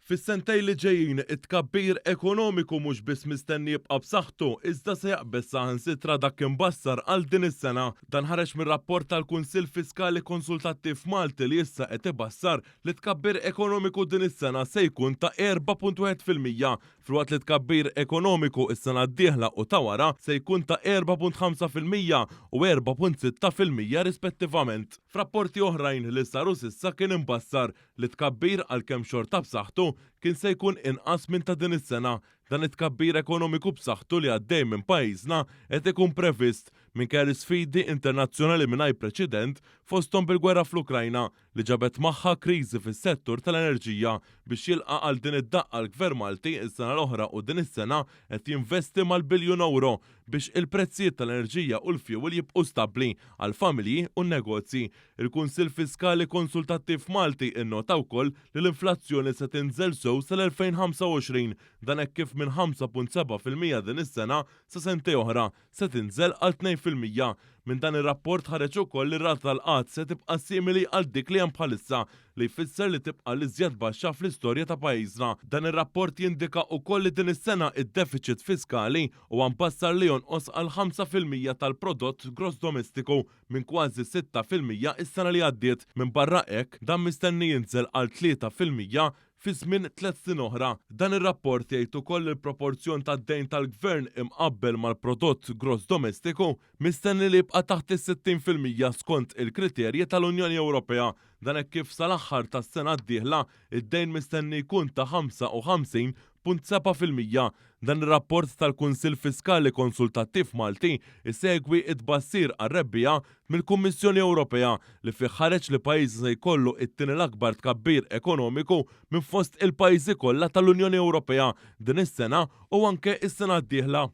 Fis-sentej li ġejjin it-tkabbir ekonomiku mhux biss mistenni jibqa' b'saħħtu, iżda se jaqbeż saħansitra dak imbassar għal din is-sena. Dan ħareġ mir-rapport tal-Kunsill Fiskali Konsultattiv Malti li issa qed ibassar li tkabbir ekonomiku din is-sena se jkun ta' 4.1% filwaqt li tkabbir ekonomiku is-sena d-dieħla u ta' wara se jkun ta' 4.5% u 4.6% rispettivament. F'rapporti oħrajn li saru s'issa kien imbassar li tkabbir għalkemm xorta b'saħħtu kien se jkun inqas minn ta' din is-sena. Dan it-tkabbir ekonomiku b'saħħtu li għaddej minn pajjiżna qed ikun previst minkejja sfidi internazzjonali mingħajr preċedent fosthom bil-gwerra fl-Ukrajna li ġabet magħha kriżi fis-settur tal-enerġija biex jilqa' għal din id-daqqa l-Gvern Malti is-sena l-oħra u din is-sena qed jinvesti mal-biljun euro biex il-prezzijiet tal-enerġija u l-fjuwil jibqgħu stabbli għal familji u negozji. Il-Kunsill Fiskali Konsultattiv Malti innota wkoll li l-inflazzjoni se tinżel sew sal-2025 dan hekk kif minn 5.7% din is-sena sa sentej oħra se tinżel għal 2%. Minn dan ir-rapport ħareġ ukoll li r-rata tal-qatt se tibqa' simili għal dik li hemm bħalissa li jfisser li tibqa' l-iżjed baxxa fl-istorja ta' pajjiżna. Dan ir-rapport jindika wkoll li din is-sena id-deficit fiskali huwa mbassar li jonqos għal 5% tal-prodott gross domestiku minn kważi 6% is-sena li għaddiet. Minn barra hekk dan mistenni jinżel għal 3% fi żmien 3 snin oħra. Dan ir-rapport jgħid ukoll il-proporzjon tad-dejn tal-Gvern imqabbel mal-prodott gross domestiku mistenni li jibqa' taħt is-60% skont il-kriterji tal-Unjoni Ewropea. Dan hekk kif sal-aħħar tas-sena d-dieħla id-dejn mistenni jkun ta' 55.7%. Dan ir-rapport tal-Kunsill Fiskali Konsultattiv Malti isegwi t-tbassir għar-rebbija mill-Kummissjoni Ewropea li fih ħareġ li pajjiż se jkollu t-tieni l-akbar tkabbir ekonomiku minn fost il-pajjiżi kollha tal-Unjoni Ewropea din is-sena u anke is-sena d-dieħla.